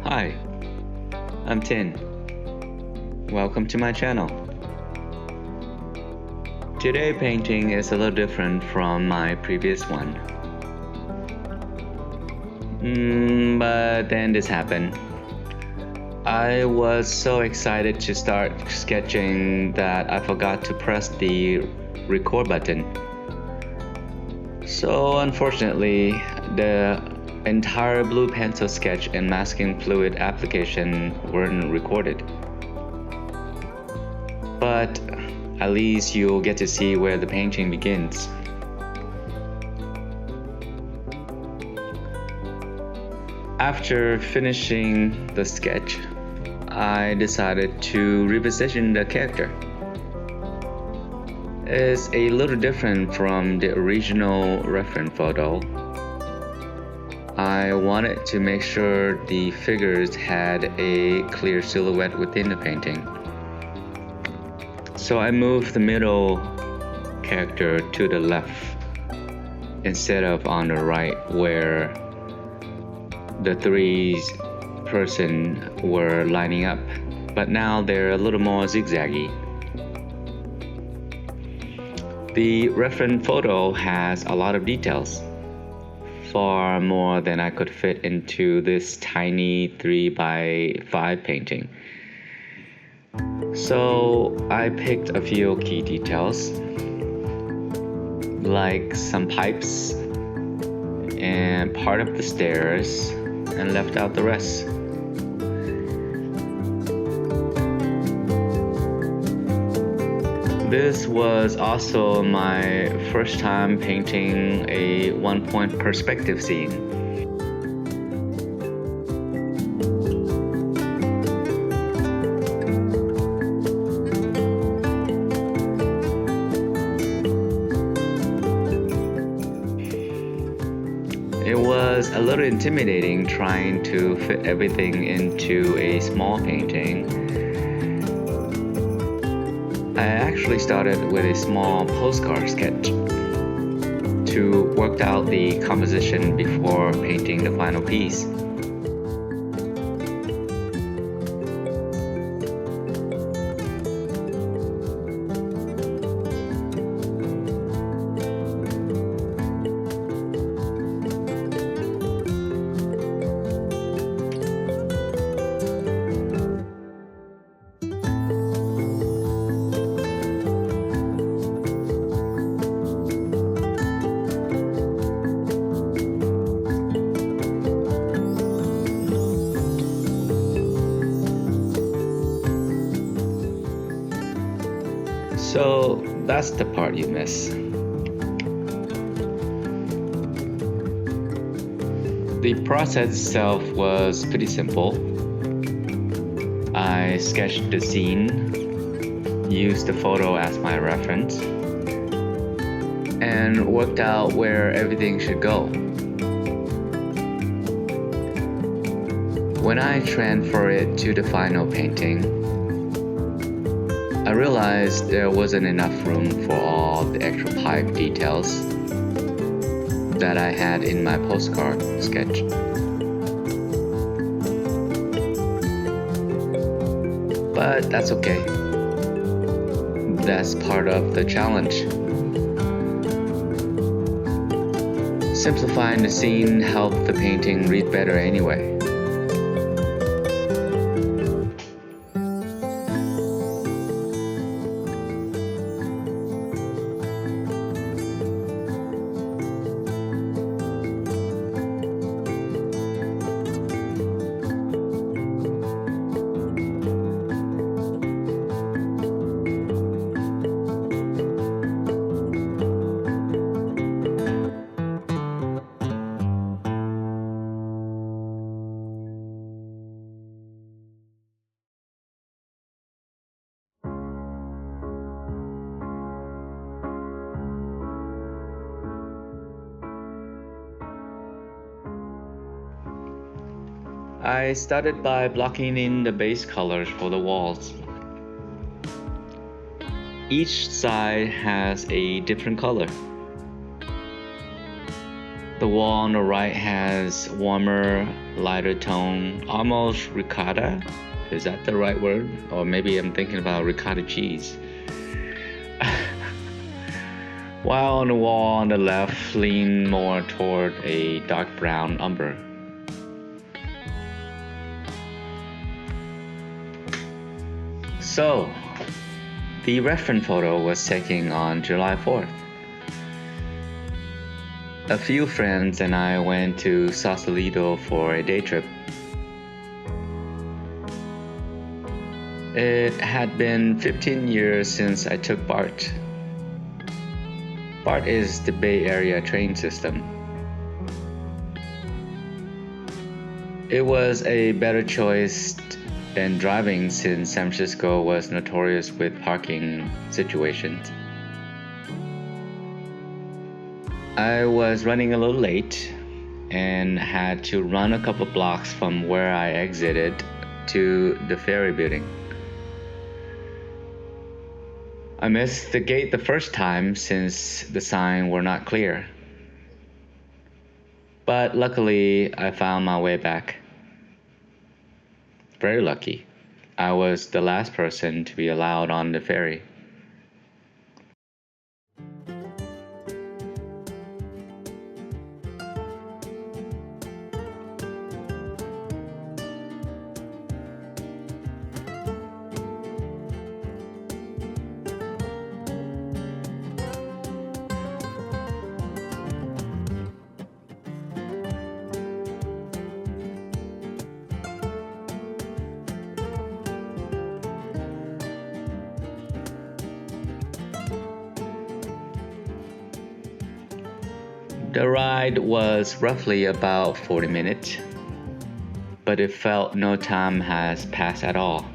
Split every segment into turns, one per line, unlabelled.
Hi, I'm Tin. Welcome to my channel. Today painting is a little different from my previous one. But then this happened. I was so excited to start sketching that I forgot to press the record button. So unfortunately, the entire blue pencil sketch and masking fluid application weren't recorded. But at least you'll get to see where the painting begins. After finishing the sketch, I decided to reposition the character. It's a little different from the original reference photo. I wanted to make sure the figures had a clear silhouette within the painting. So I moved the middle character to the left instead of on the right where the three person were lining up, but now they're a little more zigzaggy. The reference photo has a lot of details, far more than I could fit into this tiny 3x5 painting. So I picked a few key details, like some pipes and part of the stairs, and left out the rest. This was also my first time painting a one-point perspective scene. It was a little intimidating trying to fit everything into a small painting. I actually started with a small postcard sketch to work out the composition before painting the final piece. So that's the part you miss. The process itself was pretty simple. I sketched the scene, used the photo as my reference, and worked out where everything should go. When I transfer it to the final painting, I realized there wasn't enough room for all the extra pipe details that I had in my postcard sketch. But that's okay. That's part of the challenge. Simplifying the scene helped the painting read better anyway. I started by blocking in the base colors for the walls. Each side has a different color. The wall on the right has warmer, lighter tone, almost ricotta. Is that the right word? Or maybe I'm thinking about ricotta cheese. While on the wall on the left lean more toward a dark brown umber. So, the reference photo was taken on July 4th. A few friends and I went to Sausalito for a day trip. It had been 15 years since I took BART. BART is the Bay Area train system. It was a better choice than driving since San Francisco was notorious with parking situations. I was running a little late and had to run a couple blocks from where I exited to the ferry building. I missed the gate the first time since the signs were not clear. But luckily, I found my way back. Very lucky. I was the last person to be allowed on the ferry. The ride was roughly about 40 minutes, but it felt no time has passed at all.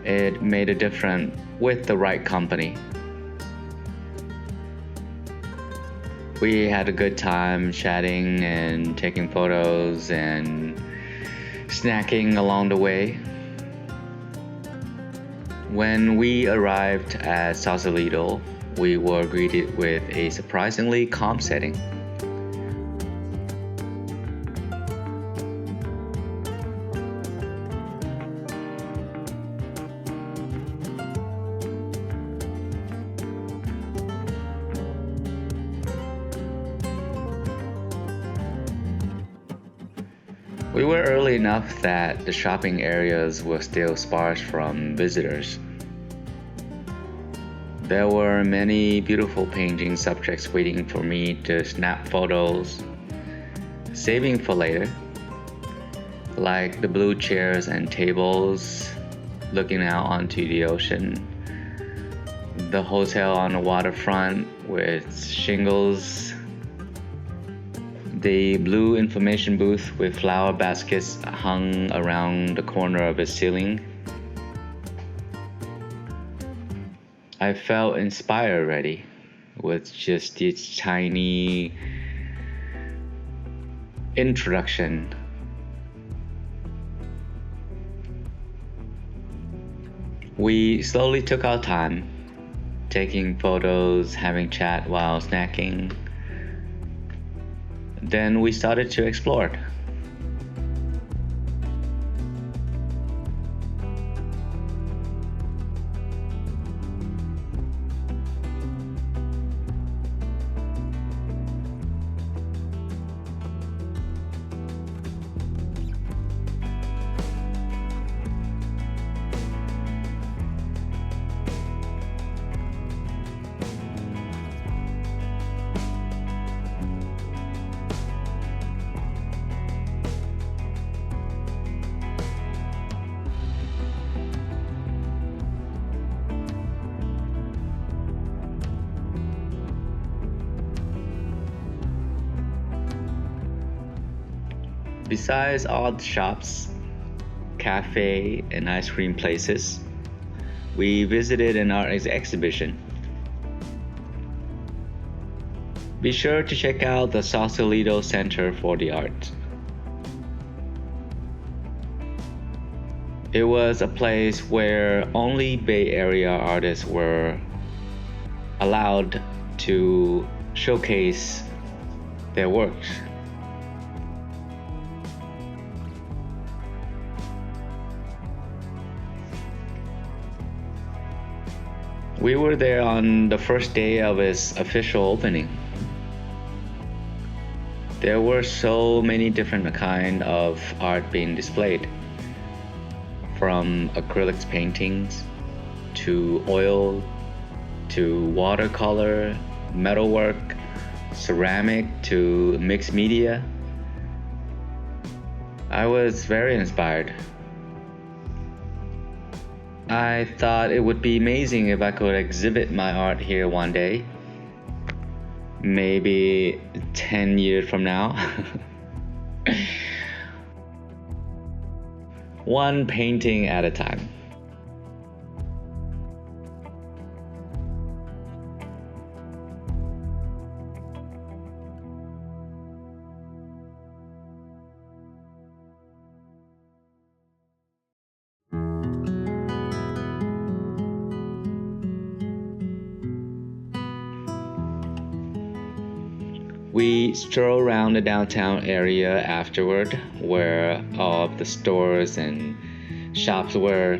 It made a difference with the right company. We had a good time chatting and taking photos and snacking along the way. When we arrived at Sausalito, we were greeted with a surprisingly calm setting. We were early enough that the shopping areas were still sparse from visitors. There were many beautiful painting subjects waiting for me to snap photos, saving for later, like the blue chairs and tables looking out onto the ocean, the hotel on the waterfront with shingles, the blue information booth with flower baskets hung around the corner of its ceiling. I felt inspired already with just this tiny introduction. We slowly took our time, taking photos, having chat while snacking. Then we started to explore. Besides all the shops, cafe, and ice cream places, we visited an art exhibition. Be sure to check out the Sausalito Center for the Arts. It was a place where only Bay Area artists were allowed to showcase their works. We were there on the first day of its official opening. There were so many different kinds of art being displayed, from acrylic paintings to oil to watercolor, metalwork, ceramic to mixed media. I was very inspired. I thought it would be amazing if I could exhibit my art here one day. Maybe 10 years from now. One painting at a time. We strolled around the downtown area afterward, where all of the stores and shops were.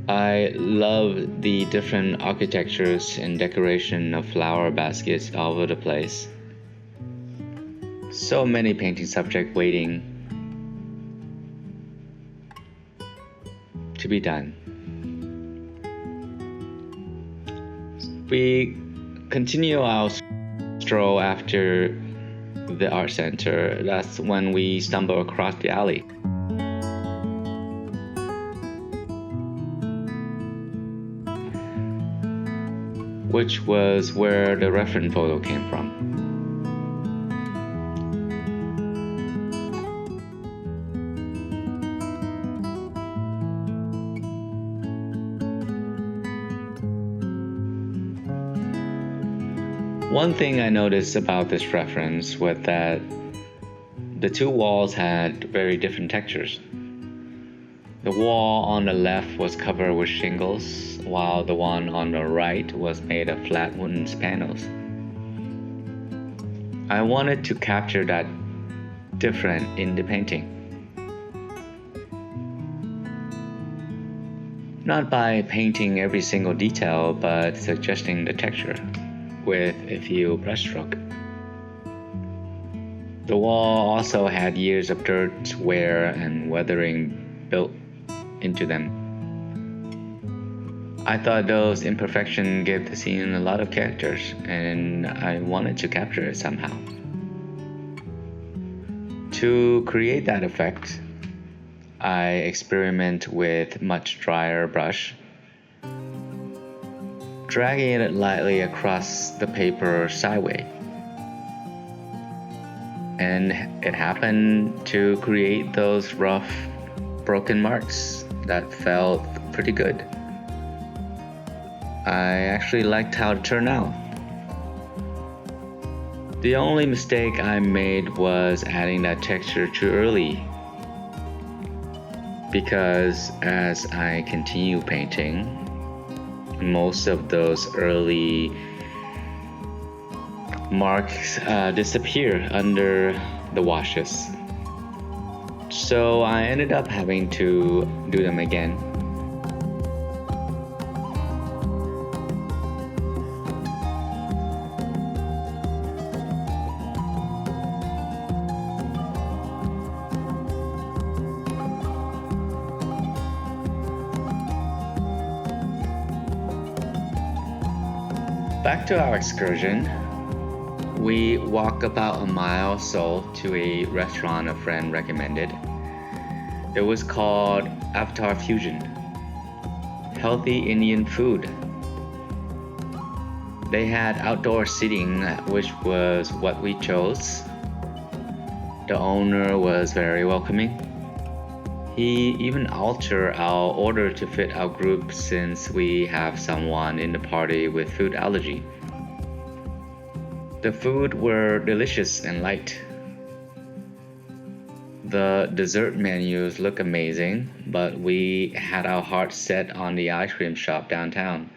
I love the different architectures and decoration of flower baskets all over the place. So many painting subjects waiting to be done. We continue our stroll after the art center. That's when we stumble across the alley. Which was where the reference photo came from. One thing I noticed about this reference was that the two walls had very different textures. The wall on the left was covered with shingles, while the one on the right was made of flat wooden panels. I wanted to capture that difference in the painting. Not by painting every single detail, but suggesting the texture with a few brushstrokes. The wall also had years of dirt, wear, and weathering built into them. I thought those imperfections gave the scene a lot of characters, and I wanted to capture it somehow. To create that effect, I experiment with much drier brush, dragging it lightly across the paper sideways. And it happened to create those rough, broken marks that felt pretty good. I actually liked how it turned out. The only mistake I made was adding that texture too early, because as I continue painting, most of those early marks disappear under the washes. So I ended up having to do them again. Back to our excursion. We walked about a mile or so to a restaurant a friend recommended. It was called Avatar Fusion. Healthy Indian food. They had outdoor seating, which was what we chose. The owner was very welcoming. He even altered our order to fit our group since we have someone in the party with food allergy. The food were delicious and light. The dessert menus look amazing, but we had our hearts set on the ice cream shop downtown.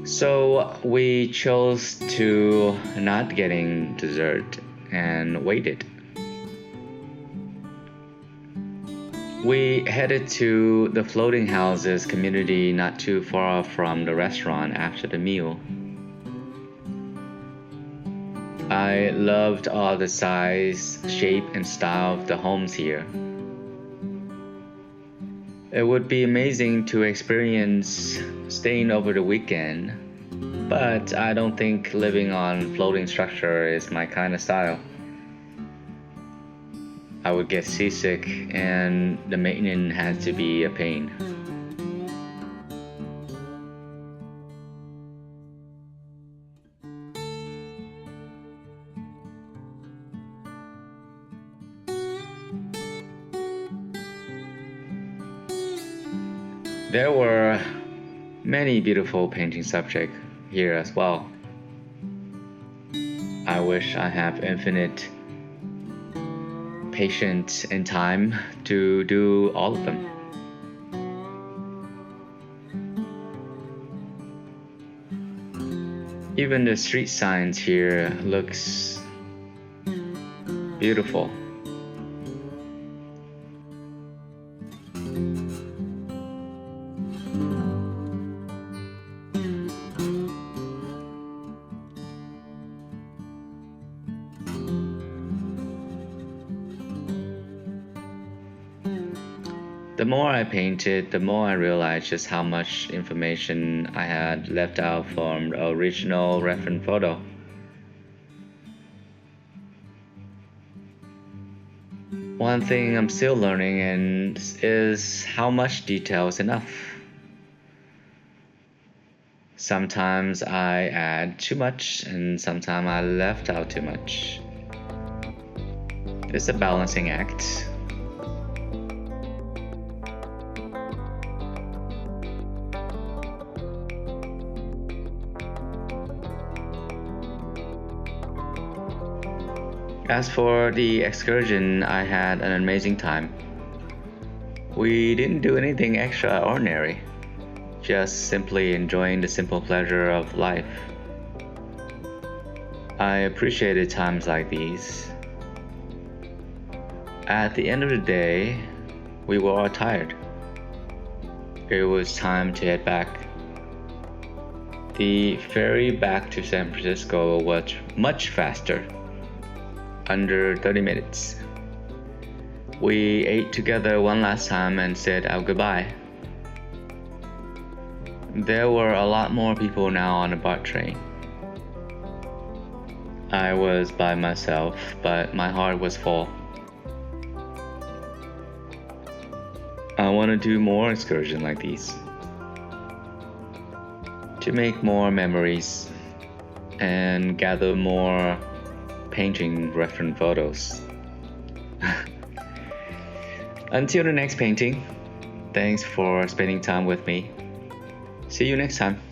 So we chose to not getting dessert and waited. We headed to the floating houses community not too far from the restaurant after the meal. I loved all the size, shape, and style of the homes here. It would be amazing to experience staying over the weekend, but I don't think living on floating structure is my kind of style. I would get seasick and the maintenance had to be a pain. There were many beautiful painting subjects here as well. I wish I have infinite patience and time to do all of them. Even the street signs here looks beautiful. The more I painted, the more I realized just how much information I had left out from the original reference photo. One thing I'm still learning is how much detail is enough. Sometimes I add too much and sometimes I left out too much. It's a balancing act. As for the excursion, I had an amazing time. We didn't do anything extraordinary, just simply enjoying the simple pleasure of life. I appreciated times like these. At the end of the day, we were all tired. It was time to head back. The ferry back to San Francisco was much faster. Under 30 minutes. We ate together one last time and said our goodbye. There were a lot more people now on the BART train. I was by myself, but my heart was full. I want to do more excursions like these. To make more memories and gather more painting reference photos. Until the next painting, thanks for spending time with me. See you next time.